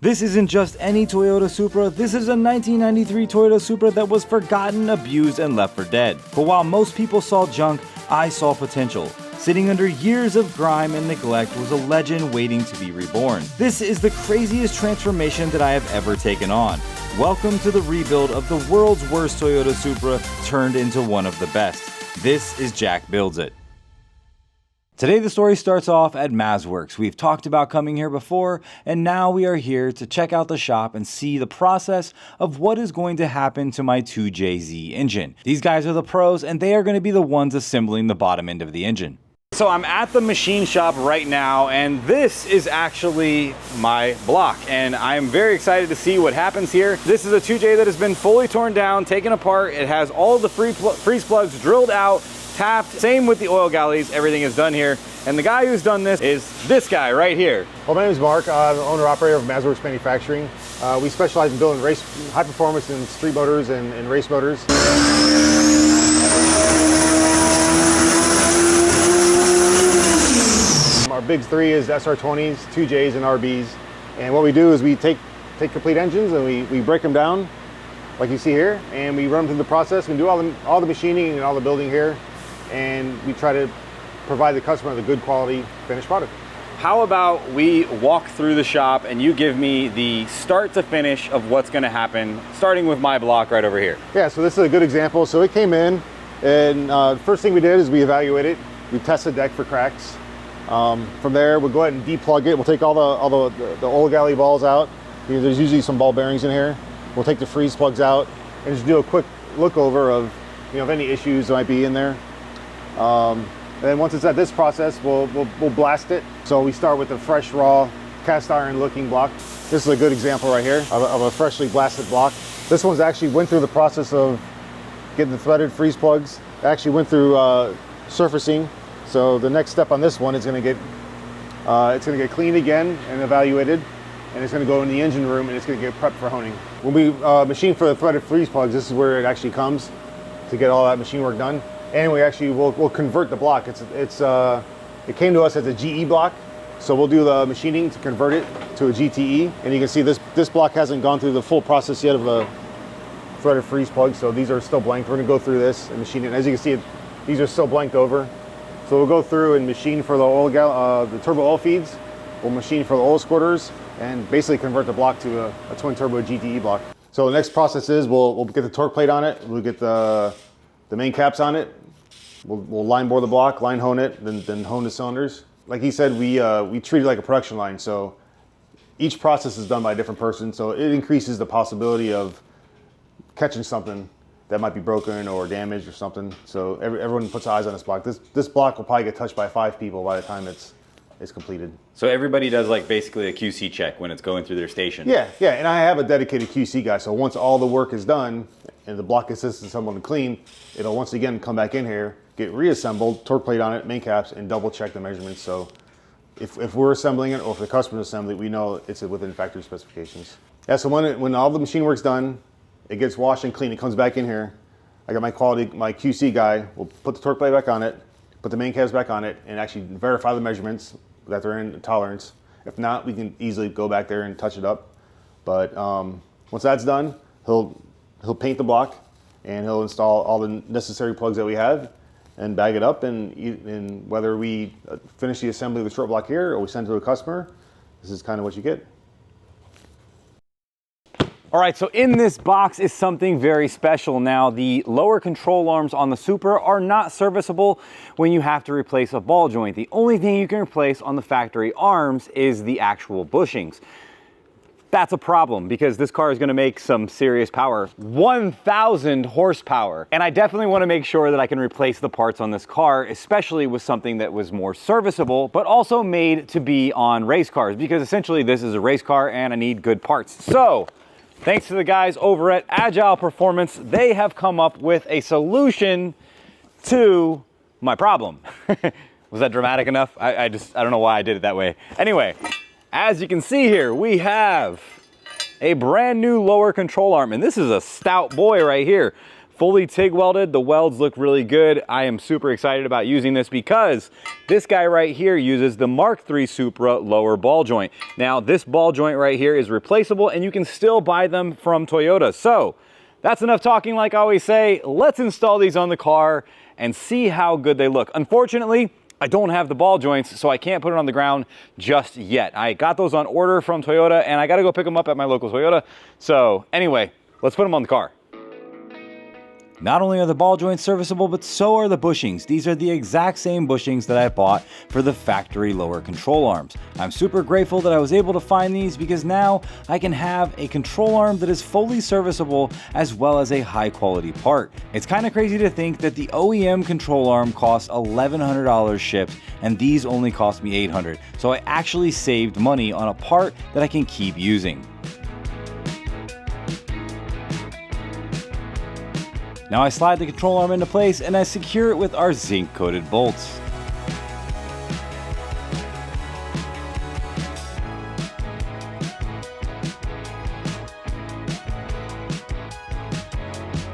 This isn't just any Toyota Supra, this is a 1993 Toyota Supra that was forgotten, abused, and left for dead. But while most people saw junk, I saw potential. Sitting under years of grime and neglect was a legend waiting to be reborn. This is the craziest transformation that I have ever taken on. Welcome to the rebuild of the world's worst Toyota Supra turned into one of the best. This is Jack Builds It. Today the story starts off at MazWorks. We've talked about coming here before, and now we are here to check out the shop and see the process of what is going to happen to my 2JZ engine. These guys are the pros, and they are going to be the ones assembling the bottom end of the engine. So I'm at the machine shop right now, and this is actually my block, and I'm very excited to see what happens here. This is a 2J that has been fully torn down, taken apart. It has all of the freeze plugs drilled out, tapped. Same with the oil galleys, everything is done here. And the guy who's done this is this guy right here. Well, my name is Mark. I'm the owner-operator of MazWorks Manufacturing. We specialize in building high performance and street motors and race motors. Our big three is SR20s, 2Js, and RBs. And what we do is we take complete engines and we break them down, like you see here, and we run them through the process. We do all the machining and all the building here, and we try to provide the customer with a good quality finished product. How about we walk through the shop and you give me the start to finish of what's going to happen, starting with my block right over here. Yeah, so this is a good example. So it came in, and the first thing we did is we evaluated it. We tested the deck for cracks. From there, we'll go ahead and deplug it. We'll take all the oil galley balls out. There's usually some ball bearings in here. We'll take the freeze plugs out and just do a quick look over of of any issues that might be in there. And then once it's at this process, we'll blast it. So we start with a fresh, raw, cast iron looking block. This is a good example right here of a freshly blasted block. This one's actually went through the process of getting the threaded freeze plugs. It actually went through surfacing. So the next step on this one is going to get cleaned again and evaluated, and it's going to go in the engine room and it's going to get prepped for honing. When we machine for the threaded freeze plugs, this is where it actually comes to get all that machine work done. And we'll convert the block. It came to us as a GE block, so we'll do the machining to convert it to a GTE. And you can see this block hasn't gone through the full process yet of the threaded freeze plugs, so these are still blanked. We're going to go through this and machine it. As you can see, these are still blanked over. So we'll go through and machine for the turbo oil feeds. We'll machine for the oil squirters and basically convert the block to a twin turbo GTE block. So the next process is we'll get the torque plate on it. We'll get the main caps on it. We'll line bore the block, line hone it, then hone the cylinders. Like he said, we treat it like a production line. So each process is done by a different person. So it increases the possibility of catching something that might be broken or damaged or something. So everyone puts eyes on this block. This block will probably get touched by 5 people by the time it's completed. So everybody does like basically a QC check when it's going through their station. Yeah, and I have a dedicated QC guy. So once all the work is done and the block consists of someone to clean, it'll once again come back in here, get reassembled, torque plate on it, main caps, and double check the measurements. So if we're assembling it or if the customer's assembling it, we know it's within factory specifications. Yeah, so when all the machine work's done, it gets washed and cleaned, it comes back in here. I got my QC guy will put the torque plate back on it, put the main caps back on it, and actually verify the measurements that they're in tolerance. If not, we can easily go back there and touch it up. But once that's done, he'll paint the block and he'll install all the necessary plugs that we have and bag it up. And whether we finish the assembly of the short block here or we send it to a customer, this is kind of what you get. All right, so in this box is something very special. Now, the lower control arms on the Supra are not serviceable when you have to replace a ball joint. The only thing you can replace on the factory arms is the actual bushings. That's a problem because this car is going to make some serious power, 1,000 horsepower. And I definitely want to make sure that I can replace the parts on this car, especially with something that was more serviceable, but also made to be on race cars, because essentially this is a race car and I need good parts. So, thanks to the guys over at Agile Performance, they have come up with a solution to my problem. Was that dramatic enough? I don't know why I did it that way. Anyway, as you can see here, we have a brand new lower control arm, and this is a stout boy right here. fully TIG welded. The welds look really good. I am super excited about using this because this guy right here uses the Mark III Supra lower ball joint. Now, this ball joint right here is replaceable and you can still buy them from Toyota. So that's enough talking like I always say. Let's install these on the car and see how good they look. Unfortunately, I don't have the ball joints, so I can't put it on the ground just yet. I got those on order from Toyota and I gotta go pick them up at my local Toyota. So anyway, let's put them on the car. Not only are the ball joints serviceable, but so are the bushings. These are the exact same bushings that I bought for the factory lower control arms. I'm super grateful that I was able to find these because now I can have a control arm that is fully serviceable as well as a high quality part. It's kind of crazy to think that the OEM control arm costs $1,100 shipped and these only cost me $800. So I actually saved money on a part that I can keep using. Now I slide the control arm into place and I secure it with our zinc coated bolts.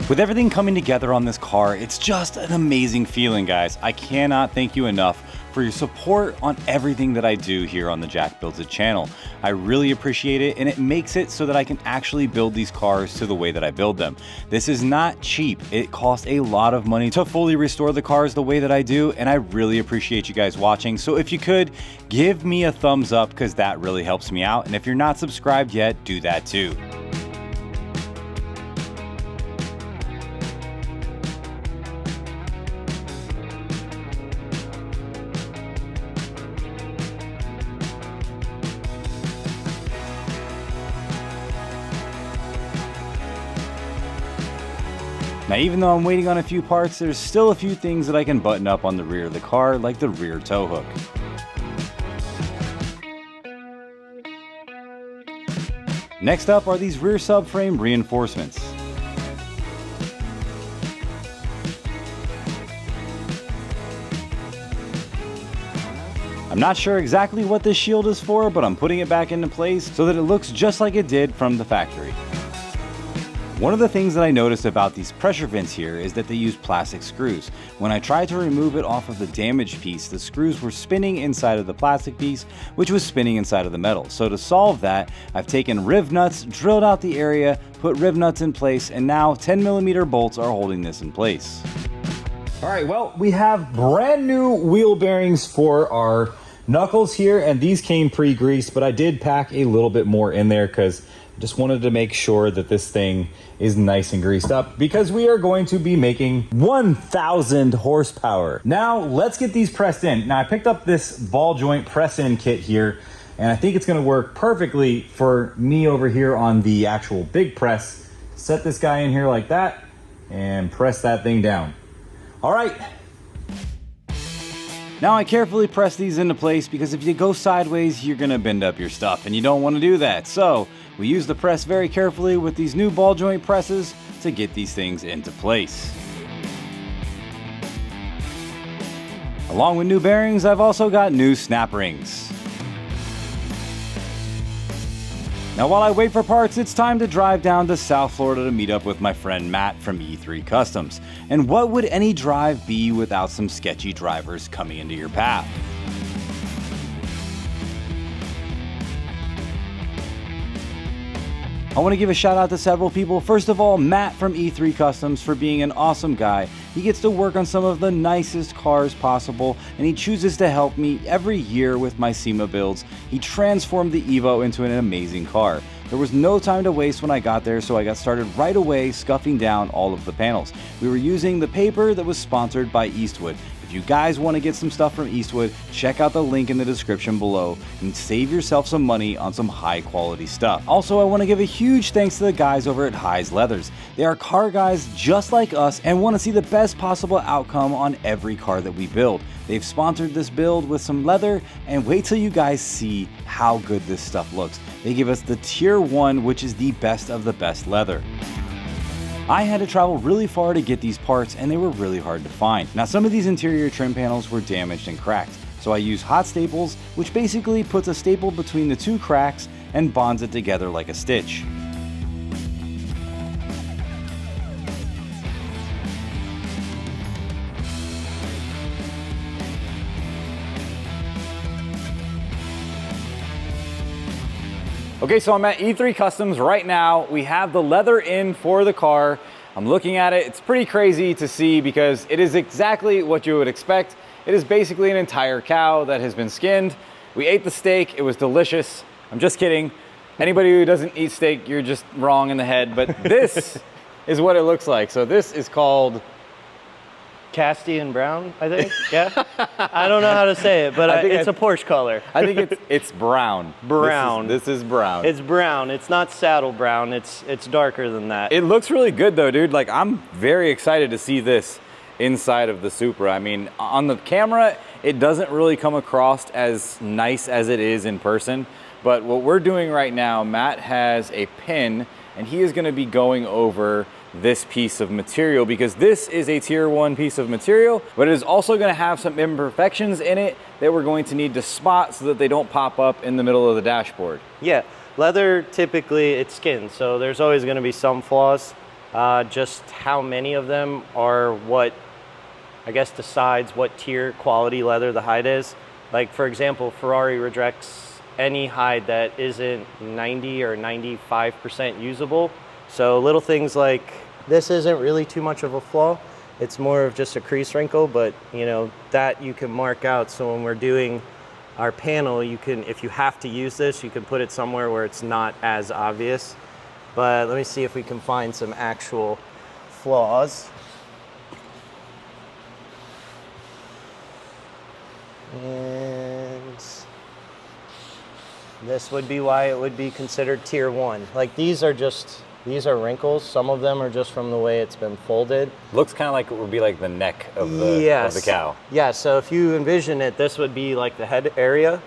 With everything coming together on this car, it's just an amazing feeling, guys. I cannot thank you enough for your support on everything that I do here on the Jack Builds It channel. I really appreciate it, and it makes it so that I can actually build these cars to the way that I build them. This is not cheap. It costs a lot of money to fully restore the cars the way that I do, and I really appreciate you guys watching. So if you could, give me a thumbs up because that really helps me out. And if you're not subscribed yet, do that too. Now, even though I'm waiting on a few parts, there's still a few things that I can button up on the rear of the car, like the rear tow hook. Next up are these rear subframe reinforcements. I'm not sure exactly what this shield is for, but I'm putting it back into place so that it looks just like it did from the factory. One of the things that I noticed about these pressure vents here is that they use plastic screws. When I tried to remove it off of the damaged piece, the screws were spinning inside of the plastic piece, which was spinning inside of the metal. So to solve that, I've taken riv nuts, drilled out the area, put riv nuts in place, and now 10mm bolts are holding this in place. All right, well, we have brand new wheel bearings for our knuckles here, and these came pre-greased, but I did pack a little bit more in there because I just wanted to make sure that this thing is nice and greased up because we are going to be making 1,000 horsepower. Now let's get these pressed in. Now I picked up this ball joint press-in kit here, and I think it's gonna work perfectly for me over here on the actual big press. Set this guy in here like that and press that thing down. All right. Now I carefully press these into place because if you go sideways, you're gonna bend up your stuff and you don't wanna do that. So we use the press very carefully with these new ball joint presses to get these things into place. Along with new bearings, I've also got new snap rings. Now while I wait for parts, it's time to drive down to South Florida to meet up with my friend Matt from E3 Customs. And what would any drive be without some sketchy drivers coming into your path? I want to give a shout out to several people. First of all, Matt from E3 Customs for being an awesome guy. He gets to work on some of the nicest cars possible, and he chooses to help me every year with my SEMA builds. He transformed the Evo into an amazing car. There was no time to waste when I got there, so I got started right away scuffing down all of the panels. We were using the paper that was sponsored by EASTWOOD. If you guys want to get some stuff from EASTWOOD, check out the link in the description below and save yourself some money on some high quality stuff. Also, I want to give a huge thanks to the guys over at Hydes Leathers. They are car guys just like us and want to see the best possible outcome on every car that we build. They've sponsored this build with some leather, and wait till you guys see how good this stuff looks. They give us the Tier 1, which is the best of the best leather. I had to travel really far to get these parts, and they were really hard to find. Now, some of these interior trim panels were damaged and cracked, so I used hot staples, which basically puts a staple between the two cracks and bonds it together like a stitch. Okay, so I'm at E3 Customs right now. We have the leather in for the car. I'm looking at it. It's pretty crazy to see because it is exactly what you would expect. It is basically an entire cow that has been skinned. We ate the steak. It was delicious. I'm just kidding. Anybody who doesn't eat steak, you're just wrong in the head. But this is what it looks like. So this is called Castian brown, I think. Yeah. I don't know how to say it, but it's a Porsche color. I think it's brown. Brown. This is brown. It's brown. It's not saddle brown. It's darker than that. It looks really good though, dude. Like, I'm very excited to see this inside of the Supra. I mean, on the camera, it doesn't really come across as nice as it is in person. But what we're doing right now, Matt has a pin and he is going to be going over this piece of material because this is a tier 1 piece of material, but it is also going to have some imperfections in it that we're going to need to spot so that they don't pop up in the middle of the dashboard. Yeah, leather typically it's skin, so there's always going to be some flaws. Just how many of them are what, I guess, decides what tier quality leather the hide is. Like, for example, Ferrari rejects any hide that isn't 90 or 95% usable. So little things like this isn't really too much of a flaw. It's more of just a crease wrinkle, but you know, that you can mark out. So when we're doing our panel, you can, if you have to use this, you can put it somewhere where it's not as obvious. But let me see if we can find some actual flaws. And this would be why it would be considered tier 1. Like, these are wrinkles. Some of them are just from the way it's been folded. Looks kind of like it would be like the neck of the cow. Yeah, so if you envision it, this would be like the head area.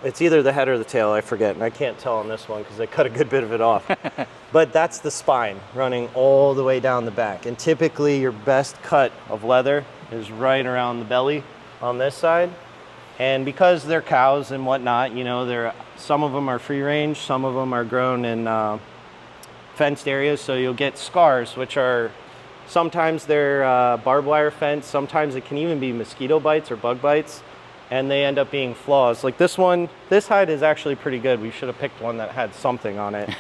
It's either the head or the tail, I forget, and I can't tell on this one because they cut a good bit of it off. But that's the spine running all the way down the back. And typically your best cut of leather is right around the belly on this side. And because they're cows and whatnot, you know, some of them are free range, some of them are grown in fenced areas, so you'll get scars, which are sometimes they're barbed wire fence, sometimes it can even be mosquito bites or bug bites, and they end up being flaws. Like this one, this hide is actually pretty good. We should have picked one that had something on it.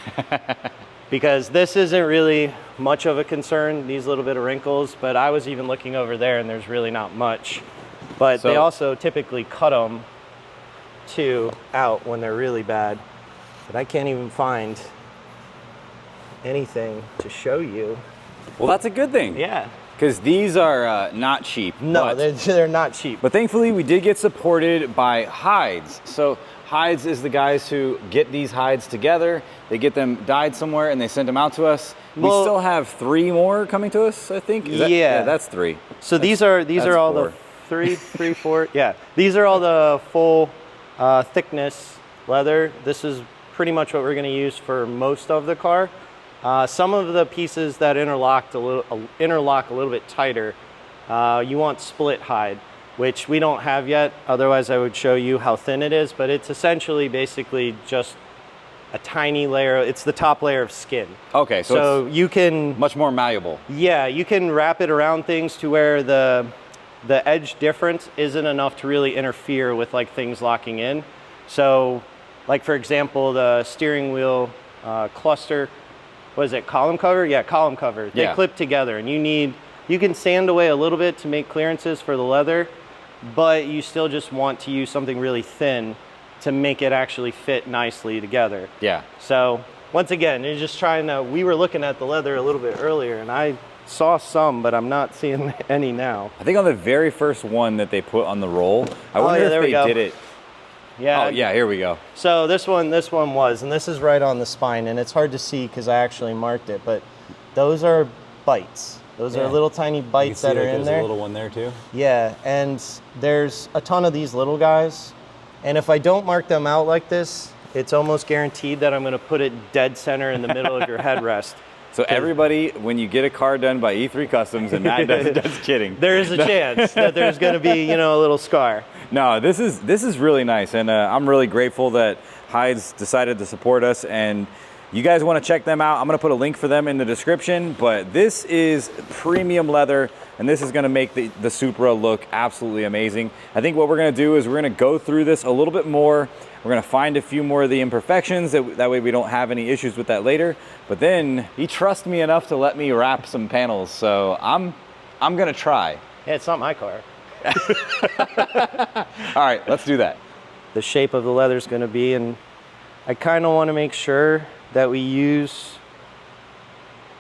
Because this isn't really much of a concern, these little bit of wrinkles, but I was even looking over there and there's really not much. But they also typically cut them out when they're really bad. But I can't even find anything to show you. Well, that's a good thing. Yeah. Because these are not cheap. No, they're not cheap. But thankfully, we did get supported by Hydes. So Hydes is the guys who get these hides together. They get them dyed somewhere and they send them out to us. Well, we still have 3 more coming to us, I think. Yeah, that's 3. So these are all 4. The 3, 4. Yeah, these are all the full thickness leather. This is pretty much what we're going to use for most of the car. Some of the pieces that interlock a little bit tighter, you want split hide, which we don't have yet. Otherwise, I would show you how thin it is. But it's essentially basically just a tiny layer. It's the top layer of skin. Okay, so you can much more malleable. Yeah, you can wrap it around things to where the edge difference isn't enough to really interfere with like things locking in. So, like for example, the steering wheel cluster. What is it, column cover? Yeah, column cover. They clip together and you can sand away a little bit to make clearances for the leather, but you still just want to use something really thin to make it actually fit nicely together. Yeah. So once again, you're just trying to, we were looking at the leather a little bit earlier and I saw some, but I'm not seeing any now. I think on the very first one that they put on the roll, I wonder if they did it. Yeah. Oh, yeah, here we go. So this one was, and this is right on the spine, and it's hard to see because I actually marked it, but those are bites. Those are little tiny bites that are in there. There's a little one there too. Yeah, and there's a ton of these little guys, and if I don't mark them out like this, it's almost guaranteed that I'm going to put it dead center in the middle of your headrest. So everybody, when you get a car done by E3 Customs, and Matt does kidding. There is a chance that there's going to be, a little scar. No, this is really nice, and I'm really grateful that Hydes decided to support us, and you guys want to check them out. I'm going to put a link for them in the description, but this is premium leather, and this is going to make the Supra look absolutely amazing. I think what we're going to do is we're going to go through this a little bit more. We're gonna find a few more of the imperfections, that way we don't have any issues with that later. But then he trusts me enough to let me wrap some panels, so I'm gonna try. Yeah, it's not my car. All right, let's do that. The shape of the leather is gonna be, and I kind of want to make sure that we use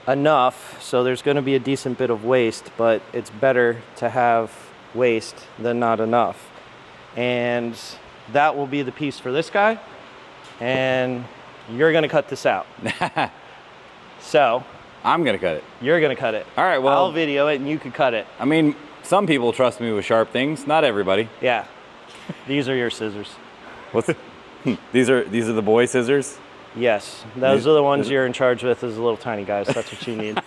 enough, so there's going to be a decent bit of waste, but it's better to have waste than not enough. And that will be the piece for this guy, and you're going to cut this out. So I'm going to cut it. You're going to cut it. All right, well, I'll video it and you can cut it. I mean, some people trust me with sharp things, not everybody. Yeah. These are your scissors. What's these are the boy scissors? Yes, those are the ones you're in charge with, as the little tiny guys. That's what you need.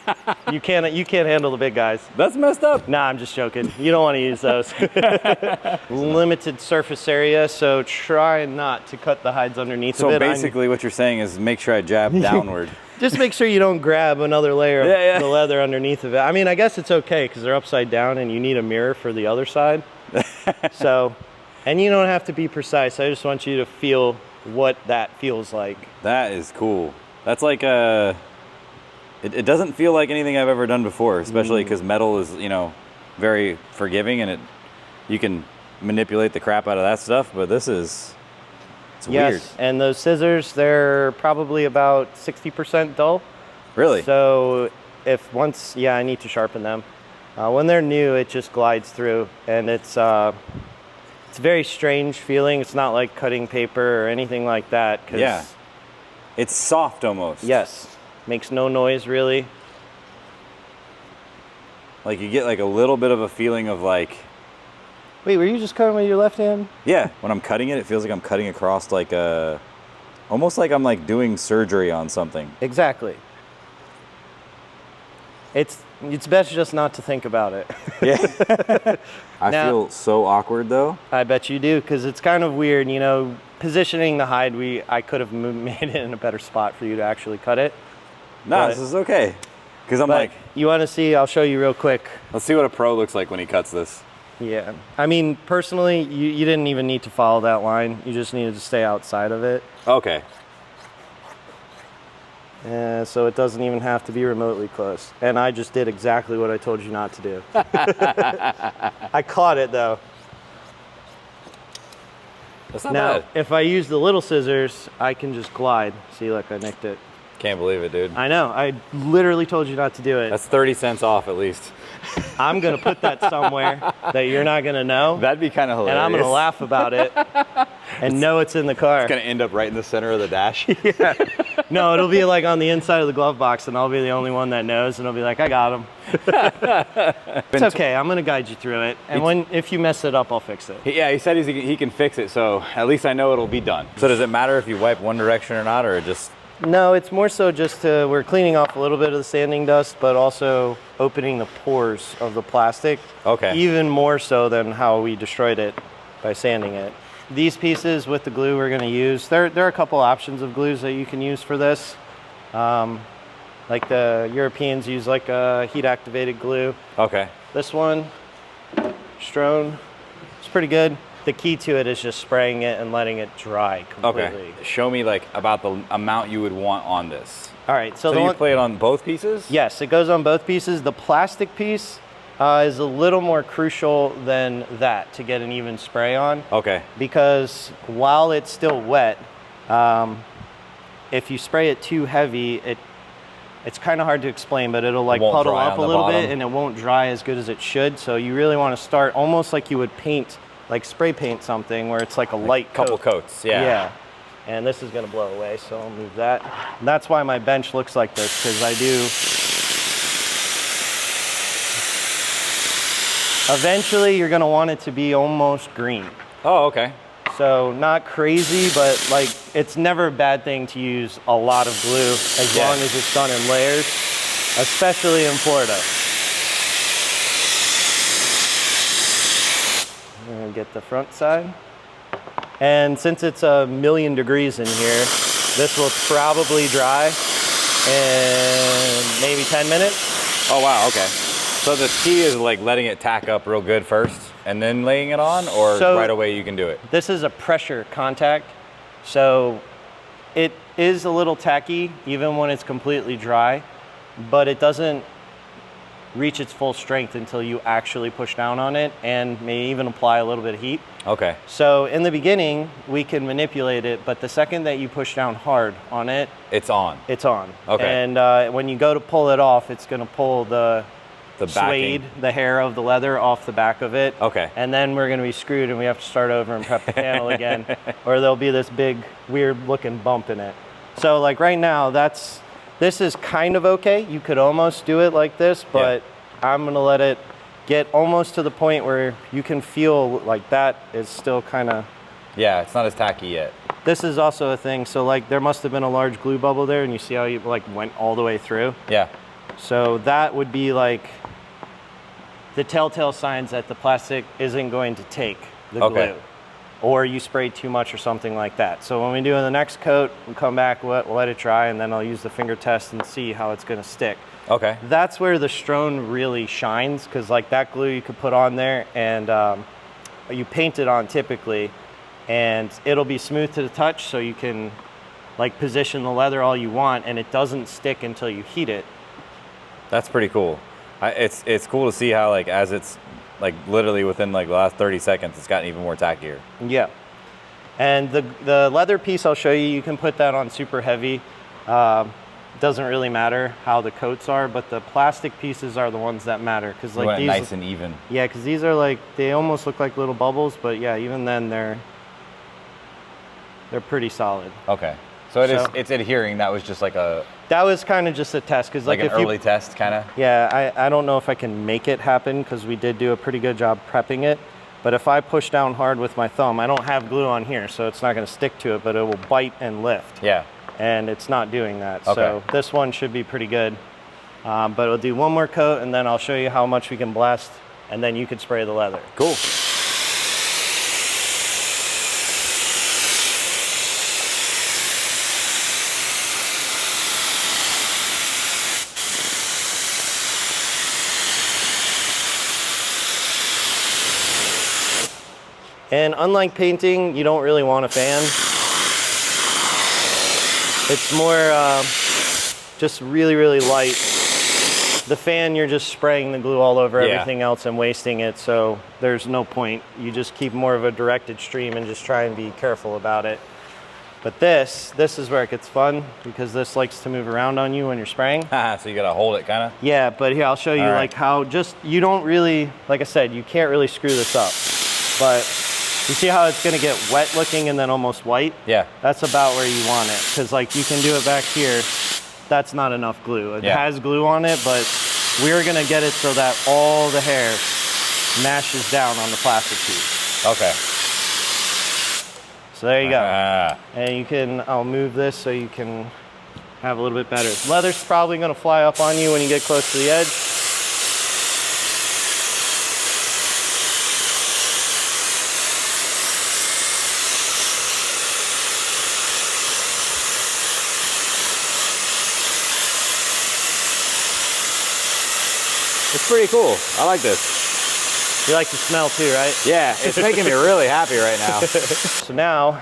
You can't handle the big guys. That's messed up. Nah, I'm just joking. You don't want to use those. Limited surface area, so try not to cut the hides underneath of it. So basically what you're saying is make sure I jab downward. Just make sure you don't grab another layer of the leather underneath of it. I mean, I guess it's okay because they're upside down and you need a mirror for the other side. So, and you don't have to be precise. I just want you to feel what that feels like. That is cool. That's like it doesn't feel like anything I've ever done before, especially because metal is, you know, very forgiving, and you can manipulate the crap out of that stuff, but this is, it's weird. Yes, and those scissors, they're probably about 60% dull. Really? So if once, I need to sharpen them. When they're new, it just glides through, and it's a very strange feeling. It's not like cutting paper or anything like that. Yeah. It's soft almost. Yes. Makes no noise really. Like you get like a little bit of a feeling of like... Wait, were you just cutting with your left hand? Yeah. When I'm cutting it feels like I'm cutting across like almost like I'm like doing surgery on something. Exactly. It's best just not to think about it. Yeah. I feel so awkward though. I bet you do, because it's kind of weird, you know, positioning the hide, I could have made it in a better spot for you to actually cut it. No, this is okay. Because I'm like... You want to see, I'll show you real quick. Let's see what a pro looks like when he cuts this. Yeah. I mean, personally, you didn't even need to follow that line. You just needed to stay outside of it. Okay. So it doesn't even have to be remotely close. And I just did exactly what I told you not to do. I caught it though. That's not now, bad. if I use the little scissors, I can just glide. See, look, I nicked it. Can't believe it, dude. I know. I literally told you not to do it. That's 30 cents off at least. I'm going to put that somewhere that you're not going to know. That'd be kind of hilarious. And I'm going to laugh about it and know it's in the car. It's going to end up right in the center of the dash. Yeah. No, it'll be like on the inside of the glove box, and I'll be the only one that knows, and I'll be like, I got him. It's okay. I'm going to guide you through it. And if you mess it up, I'll fix it. Yeah, he said he can fix it, so at least I know it'll be done. So does it matter if you wipe one direction or not, or just... No, it's more so just we're cleaning off a little bit of the sanding dust, but also opening the pores of the plastic. Okay. Even more so than how we destroyed it by sanding it. These pieces with the glue we're going to use, there are a couple options of glues that you can use for this. Like the Europeans use like a heat activated glue. Okay. This one, Strone, it's pretty good. The key to it is just spraying it and letting it dry completely. Okay. Show me like about the amount you would want on this. All right. So you play it on both pieces? Yes, it goes on both pieces. The plastic piece is a little more crucial than that to get an even spray on. Okay. Because while it's still wet, if you spray it too heavy, it's kind of hard to explain, but it'll like puddle up a little bit and it won't dry as good as it should. So you really want to start almost like you would paint, like spray paint something where it's like a light couple coat. coats. Yeah. Yeah. And this is going to blow away, so I'll move that. And that's why my bench looks like this, because I do. Eventually, you're going to want it to be almost green. Oh, okay. So not crazy, but like it's never a bad thing to use a lot of glue as long as it's done in layers, especially in Florida. I'm going to get the front side. And since it's 1,000,000 degrees in here, this will probably dry in maybe 10 minutes. Oh, wow, okay. So the key is like letting it tack up real good first and then laying it on, or right away you can do it? This is a pressure contact. So it is a little tacky even when it's completely dry, but it doesn't reach its full strength until you actually push down on it and may even apply a little bit of heat. Okay. So in the beginning, we can manipulate it, but the second that you push down hard on it, It's on. it's on. Okay. And when you go to pull it off, it's going to pull the suede, backing. the hair of the leather off the back of it. Okay. And then we're going to be screwed and we have to start over and prep the panel again, or there'll be this big weird looking bump in it. So like right now, this is kind of okay. You could almost do it like this, but I'm going to let it get almost to the point where you can feel like that is still kind of... Yeah, it's not as tacky yet. This is also a thing. So like there must have been a large glue bubble there, and you see how you like went all the way through? Yeah. So that would be like the telltale signs that the plastic isn't going to take the glue, or you sprayed too much or something like that. So when we do the next coat, we'll come back, we'll let it dry, and then I'll use the finger test and see how it's going to stick. Okay. That's where the Strone really shines, because like that glue you could put on there and you paint it on typically, and it'll be smooth to the touch, so you can like position the leather all you want, and it doesn't stick until you heat it. That's pretty cool. It's cool to see how like as it's like literally within like the last 30 seconds, it's gotten even more tackier. Yeah. And the leather piece I'll show you, you can put that on super heavy. Doesn't really matter how the coats are, but the plastic pieces are the ones that matter, because like these, nice and even. Yeah, because these are like, they almost look like little bubbles, but yeah, even then they're pretty solid. Okay. So it's adhering. That was just like a... That was kind of just a test, because like an early test, kind of? Yeah, I don't know if I can make it happen, because we did do a pretty good job prepping it. But if I push down hard with my thumb, I don't have glue on here, so it's not going to stick to it, but it will bite and lift. Yeah. And it's not doing that. Okay. So this one should be pretty good. But we'll do one more coat, and then I'll show you how much we can blast, and then you could spray the leather. Cool. And unlike painting, you don't really want a fan. It's more just really, really light. The fan, you're just spraying the glue all over everything else and wasting it, so there's no point. You just keep more of a directed stream and just try and be careful about it. But this is where it gets fun, because this likes to move around on you when you're spraying. So you gotta hold it, kind of? Yeah, but here, I'll show you like how you don't really, like I said, you can't really screw this up. But you see how it's gonna get wet looking and then almost white? Yeah. That's about where you want it, because like you can do it back here. That's not enough glue. It has glue on it, but we're gonna get it so that all the hair mashes down on the plastic piece. Okay. So there you go. And you can, I'll move this so you can have a little bit better. Leather's probably gonna fly up on you when you get close to the edge. It's pretty cool. I like this. You like the smell too, right? Yeah, it's making me really happy right now. So now,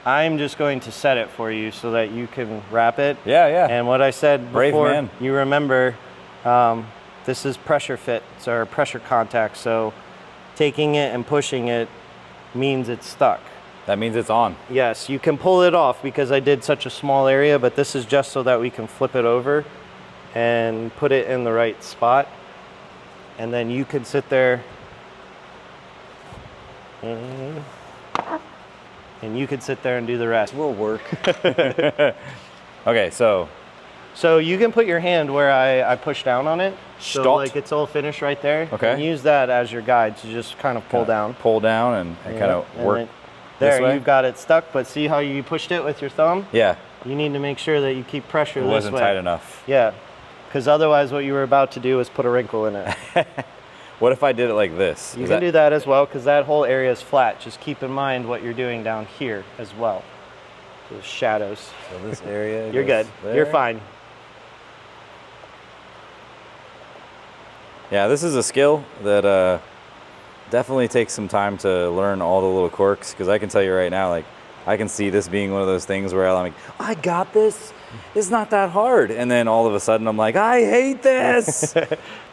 I'm just going to set it for you so that you can wrap it. Yeah, yeah. And what I said Brave before, man. you remember, this is pressure fit, or pressure contact. So taking it and pushing it means it's stuck. That means it's on. Yes, you can pull it off because I did such a small area, but this is just so that we can flip it over and put it in the right spot. And then you can sit there and you can sit there and do the rest. Will work. Okay, so you can put your hand where I push down on it. So Stopped. like it's all finished right there. Okay. And use that as your guide to just kind of pull down. Pull down and kind of work. There, way? you've got it stuck, but see how you pushed it with your thumb? Yeah. You need to make sure that you keep pressure this way. It wasn't tight enough. Yeah, because otherwise what you were about to do is put a wrinkle in it. What if I did it like this? You can do that as well, because that whole area is flat. Just keep in mind what you're doing down here as well. The shadows. So this area You're good. there. You're fine. Yeah, this is a skill that definitely takes some time to learn all the little quirks, because I can tell you right now, like I can see this being one of those things where I'm like, I got this. It's not that hard. And then all of a sudden I'm like, I hate this.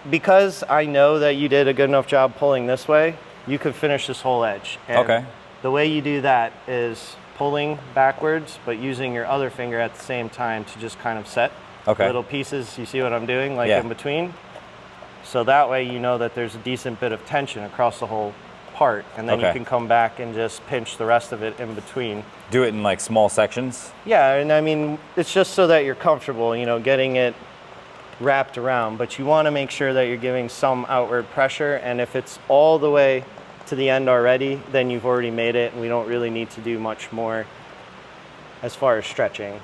Because I know that you did a good enough job pulling this way, you could finish this whole edge. And okay. The way you do that is pulling backwards, but using your other finger at the same time to just kind of set little pieces. You see what I'm doing, like in between? So that way you know that there's a decent bit of tension across the whole part, and then you can come back and just pinch the rest of it in between. Do it in like small sections? Yeah, and I mean, it's just so that you're comfortable, you know, getting it wrapped around, but you want to make sure that you're giving some outward pressure, and if it's all the way to the end already, then you've already made it, and we don't really need to do much more as far as stretching.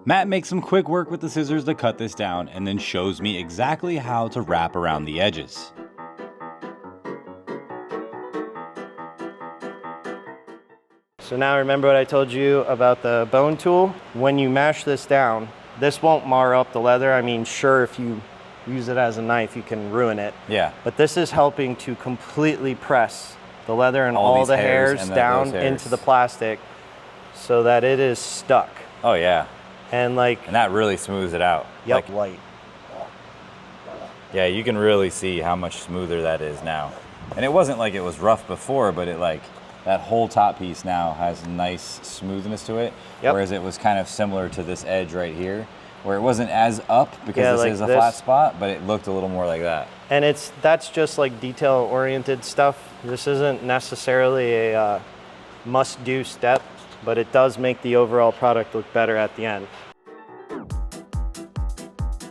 Matt makes some quick work with the scissors to cut this down, and then shows me exactly how to wrap around the edges. So now remember what I told you about the bone tool? When you mash this down, this won't mar up the leather. I mean, sure, if you use it as a knife, you can ruin it. Yeah. But this is helping to completely press the leather and all the hairs down into the plastic so that it is stuck. Oh yeah. And that really smooths it out. Yep. Light. Yeah, you can really see how much smoother that is now. And it wasn't like it was rough before, but it that whole top piece now has nice smoothness to it. Yep. Whereas it was kind of similar to this edge right here, where it wasn't as up because this is a this flat spot, but it looked a little more like that. And that's just like detail-oriented stuff. This isn't necessarily a must-do step, but it does make the overall product look better at the end.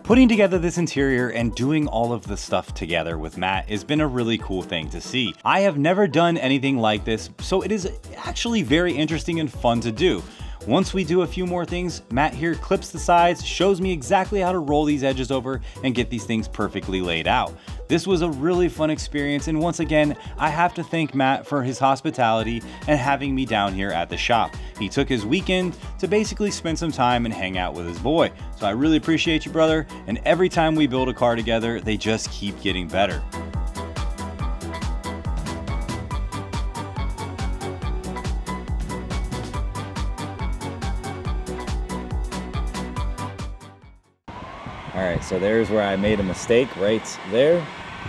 Putting together this interior and doing all of the stuff together with Matt has been a really cool thing to see. I have never done anything like this, so it is actually very interesting and fun to do. Once we do a few more things, Matt here clips the sides, shows me exactly how to roll these edges over and get these things perfectly laid out. This was a really fun experience, and once again, I have to thank Matt for his hospitality and having me down here at the shop. He took his weekend to basically spend some time and hang out with his boy. So I really appreciate you, brother, and every time we build a car together, they just keep getting better. All right, so there's where I made a mistake right there.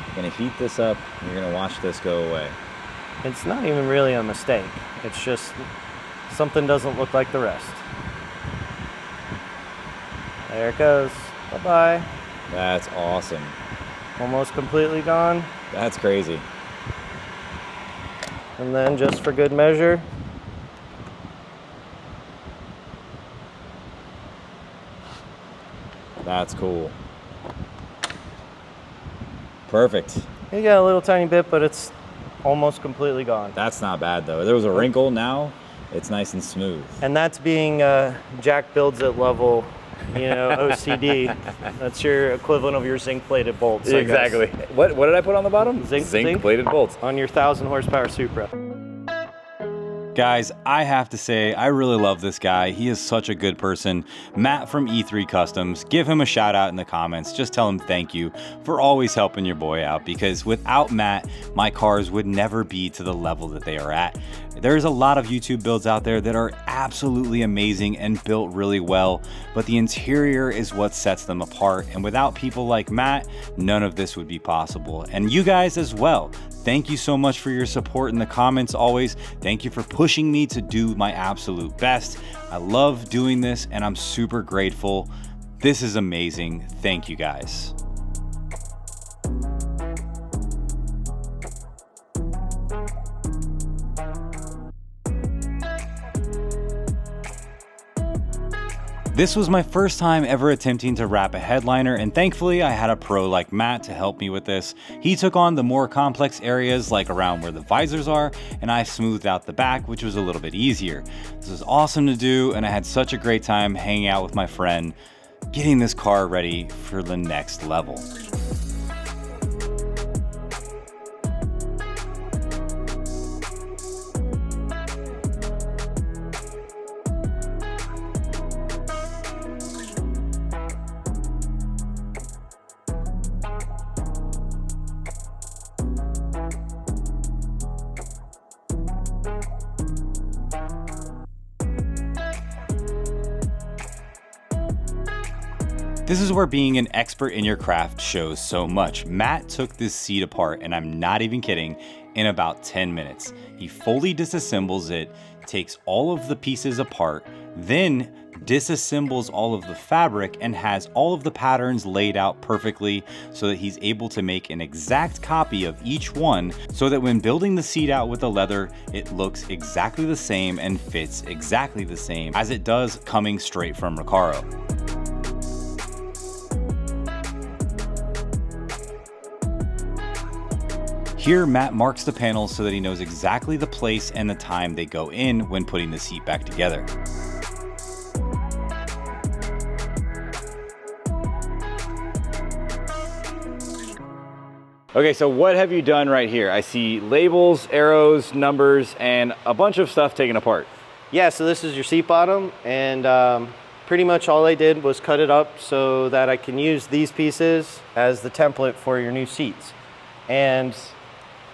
I'm gonna heat this up, and you're gonna watch this go away. It's not even really a mistake. It's just something doesn't look like the rest. There it goes. Bye-bye. That's awesome. Almost completely gone. That's crazy. And then just for good measure, that's cool. Perfect. you got a little tiny bit, but it's almost completely gone. That's not bad though. There was a wrinkle, now it's nice and smooth. And that's being JackBuildsIt level, you know, OCD. That's your equivalent of your zinc-plated bolts. Exactly. What did I put on the bottom? Zinc-plated bolts. On your 1,000 horsepower Supra. Guys, I have to say, I really love this guy. He is such a good person. Matt from E3 Customs, give him a shout out in the comments. Just tell him thank you for always helping your boy out, because without Matt, my cars would never be to the level that they are at. There's a lot of YouTube builds out there that are absolutely amazing and built really well, but the interior is what sets them apart. And without people like Matt, none of this would be possible. And you guys as well. Thank you so much for your support in the comments always. Thank you for pushing me to do my absolute best. I love doing this and I'm super grateful. This is amazing. Thank you guys. This was my first time ever attempting to wrap a headliner, and thankfully I had a pro like Matt to help me with this. He took on the more complex areas like around where the visors are, and I smoothed out the back, which was a little bit easier. This was awesome to do, and I had such a great time hanging out with my friend, getting this car ready for the next level. This is where being an expert in your craft shows so much. Matt took this seat apart, and I'm not even kidding, in about 10 minutes. He fully disassembles it, takes all of the pieces apart, then disassembles all of the fabric and has all of the patterns laid out perfectly so that he's able to make an exact copy of each one so that when building the seat out with the leather, it looks exactly the same and fits exactly the same as it does coming straight from Recaro. Here, Matt marks the panels so that he knows exactly the place and the time they go in when putting the seat back together. Okay, so what have you done right here? I see labels, arrows, numbers, and a bunch of stuff taken apart. Yeah, so this is your seat bottom, and pretty much all I did was cut it up so that I can use these pieces as the template for your new seats. And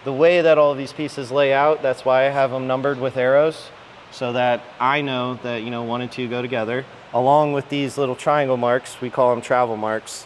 the way that all of these pieces lay out, that's why I have them numbered with arrows, so that I know that, you know, 1 and 2 go together. Along with these little triangle marks, we call them travel marks.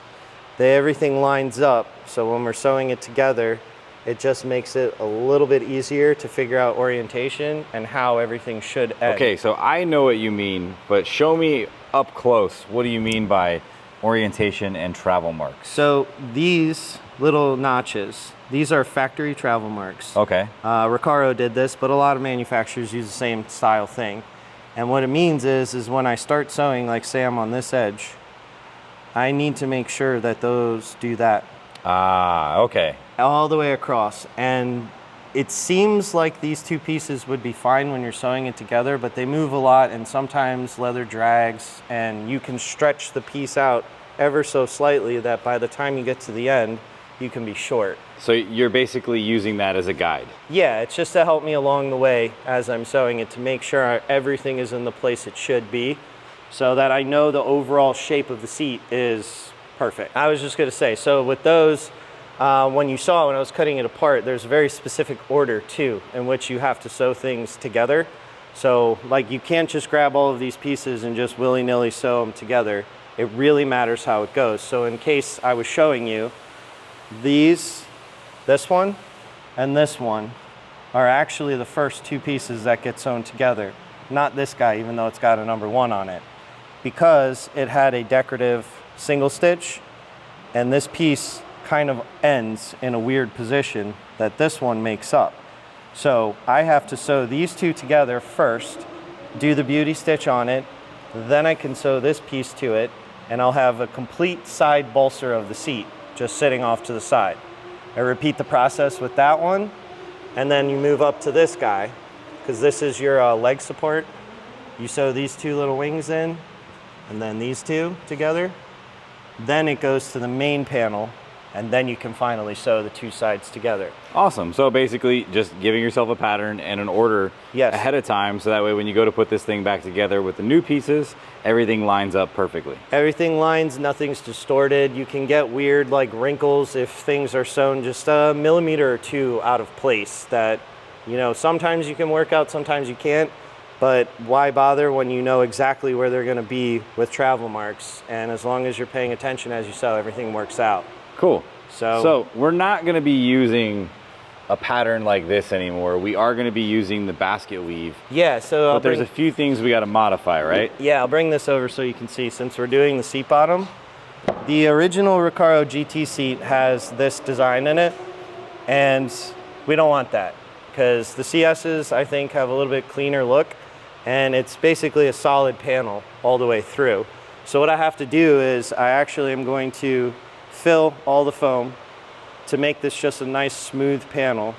Everything lines up, so when we're sewing it together, it just makes it a little bit easier to figure out orientation and how everything should end. Okay, so I know what you mean, but show me up close. What do you mean by orientation and travel marks? So these little notches, these are factory travel marks. Okay. Recaro did this, but a lot of manufacturers use the same style thing. And what it means is when I start sewing, like say I'm on this edge, I need to make sure that those do that. Ah, okay. All the way across. And it seems like these two pieces would be fine when you're sewing it together, but they move a lot and sometimes leather drags, and you can stretch the piece out ever so slightly that by the time you get to the end, you can be short. So you're basically using that as a guide? Yeah, it's just to help me along the way as I'm sewing it to make sure everything is in the place it should be so that I know the overall shape of the seat is perfect. I was just gonna say, so with those, when you saw when I was cutting it apart, there's a very specific order too in which you have to sew things together. So like you can't just grab all of these pieces and just willy-nilly sew them together. It really matters how it goes. So in case I was showing you, this one and this one are actually the first two pieces that get sewn together. Not this guy, even though it's got a number 1 on it, because it had a decorative single stitch, and this piece kind of ends in a weird position that this one makes up. So I have to sew these two together first, do the beauty stitch on it, then I can sew this piece to it, and I'll have a complete side bolster of the seat just sitting off to the side. I repeat the process with that one, and then you move up to this guy, because this is your leg support. You sew these two little wings in, and then these two together. Then it goes to the main panel, and then you can finally sew the two sides together. Awesome. So basically just giving yourself a pattern and an order ahead of time, so that way when you go to put this thing back together with the new pieces, everything lines up perfectly. Everything lines, nothing's distorted. You can get weird like wrinkles if things are sewn just a millimeter or two out of place that, you know, sometimes you can work out, sometimes you can't. But why bother when you know exactly where they're gonna be with travel marks? And as long as you're paying attention as you sew, everything works out. Cool. So we're not gonna be using a pattern like this anymore. We are gonna be using the basket weave. Yeah, so but there's a few things we gotta modify, right? Yeah, I'll bring this over so you can see, since we're doing the seat bottom. The original Recaro GT seat has this design in it, and we don't want that, because the CS's, I think, have a little bit cleaner look, and it's basically a solid panel all the way through. So what I have to do is I actually am going to fill all the foam to make this just a nice smooth panel,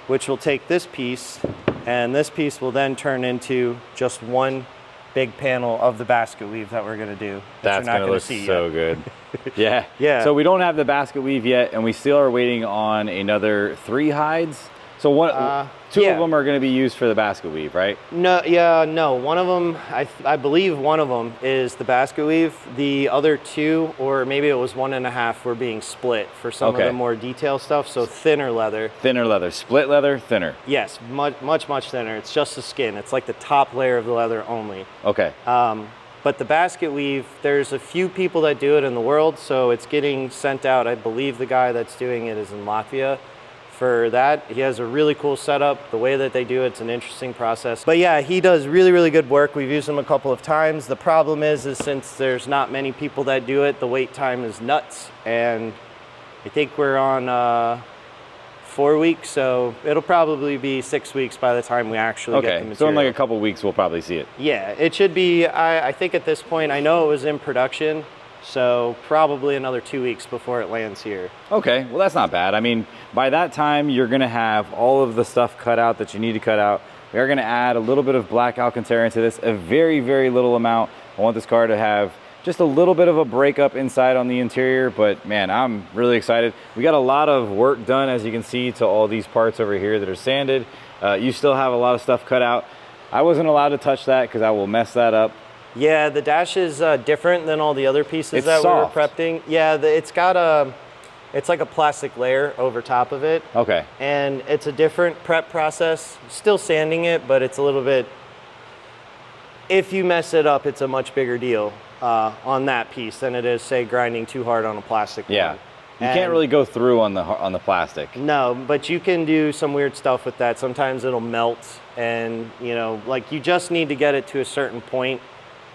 which will take this piece, and this piece will then turn into just one big panel of the basket weave that we're gonna do. That's gonna look so good. Yeah. Yeah. So we don't have the basket weave yet, and we still are waiting on another 3 hides. So two of them are going to be used for the basket weave, right? No, yeah, no. One of them, I believe one of them is the basket weave. The other 2, or maybe it was 1.5, were being split for some of the more detailed stuff. So thinner leather. Thinner leather, split leather, thinner. Yes, much thinner. It's just the skin. It's like the top layer of the leather only. Okay. But the basket weave, there's a few people that do it in the world, so it's getting sent out. I believe the guy that's doing it is in Latvia. For that, he has a really cool setup. The way that they do it's an interesting process. But yeah, he does really, really good work. We've used him a couple of times. The problem is since there's not many people that do it, the wait time is nuts. And I think we're on 4 weeks, so it'll probably be 6 weeks by the time we actually get the material. So in like a couple weeks, we'll probably see it. Yeah, it should be, I think at this point, I know it was in production, so probably another 2 weeks before it lands here. Okay, well that's not bad. I mean, by that time, you're gonna have all of the stuff cut out that you need to cut out. We are gonna add a little bit of black Alcantara into this, a very, very little amount. I want this car to have just a little bit of a breakup inside on the interior, but man, I'm really excited. We got a lot of work done, as you can see, to all these parts over here that are sanded. You still have a lot of stuff cut out. I wasn't allowed to touch that because I will mess that up. Yeah, the dash is different than all the other pieces It's that soft. we were prepping. Yeah, it's got a, it's like a plastic layer over top of it. Okay. And it's a different prep process. Still sanding it, but it's a little bit, if you mess it up, it's a much bigger deal on that piece than it is, say, grinding too hard on a plastic Yeah. one. You can't really go through on the plastic. No, but you can do some weird stuff with that. Sometimes it'll melt, and you know, like you just need to get it to a certain point,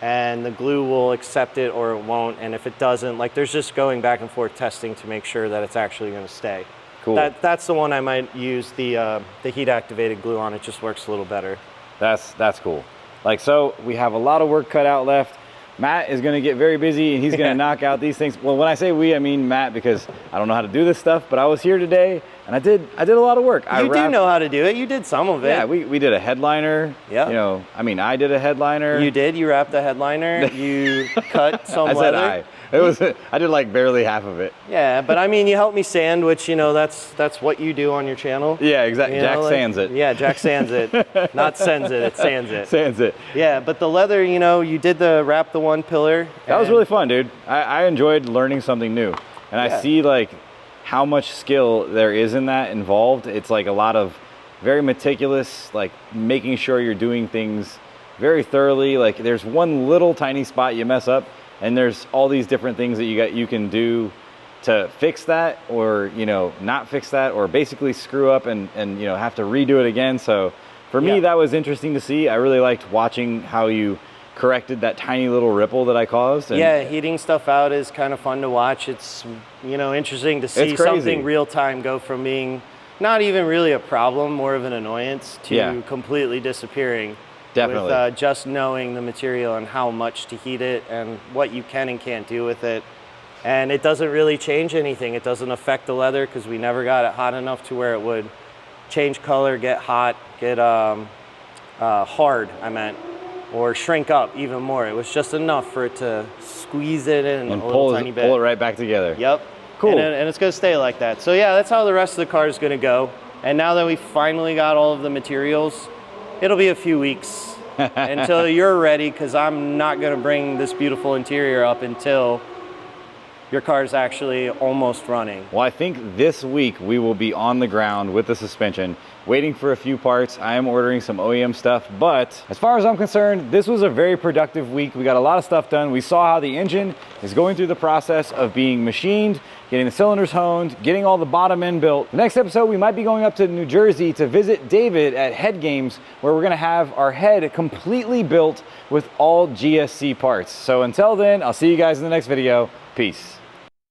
and the glue will accept it or it won't. And if it doesn't, like there's just going back and forth testing to make sure that it's actually going to stay. Cool. That's the one I might use the heat activated glue on. It just works a little better. That's cool. Like, so we have a lot of work cut out left. Matt is going to get very busy and he's going to knock out these things. Well, when I say we, I mean Matt, because I don't know how to do this stuff, but I was here today and I did a lot of work. You do know how to do it. You did some of it. Yeah, we did a headliner. Yeah. You know, I mean, I did a headliner. You did. You wrapped the headliner. You cut some leather. I said I did like barely half of it. Yeah, but I mean, you helped me sand, which, you know, that's what you do on your channel. Yeah, exactly. Jack sands it. Yeah, Jack sands it. Not sends it, it sands it. Sands it. Yeah, but the leather, you know, you did wrap the one pillar. That was really fun, dude. I enjoyed learning something new. And I see like how much skill there is in that involved. It's like a lot of very meticulous, like making sure you're doing things very thoroughly. Like there's one little tiny spot you mess up, and there's all these different things that you can do to fix that, or, you know, not fix that, or basically screw up and you know, have to redo it again. So for me, that was interesting to see. I really liked watching how you corrected that tiny little ripple that I caused. And yeah, heating stuff out is kind of fun to watch. It's, you know, interesting to see something real time go from being not even really a problem, more of an annoyance, to completely disappearing. Definitely. With just knowing the material and how much to heat it and what you can and can't do with it. And it doesn't really change anything. It doesn't affect the leather because we never got it hot enough to where it would change color, get hot, get hard, I meant, or shrink up even more. It was just enough for it to squeeze it in and a little tiny bit. Pull it right back together. Yep. Cool. And it's going to stay like that. So yeah, that's how the rest of the car is going to go. And now that we finally got all of the materials, it'll be a few weeks until you're ready, because I'm not going to bring this beautiful interior up until your car is actually almost running. Well, I think this week we will be on the ground with the suspension, waiting for a few parts. I am ordering some OEM stuff, but as far as I'm concerned, this was a very productive week. We got a lot of stuff done. We saw how the engine is going through the process of being machined, getting the cylinders honed, getting all the bottom end built. The next episode, we might be going up to New Jersey to visit David at Head Games, where we're gonna have our head completely built with all GSC parts. So until then, I'll see you guys in the next video. Peace.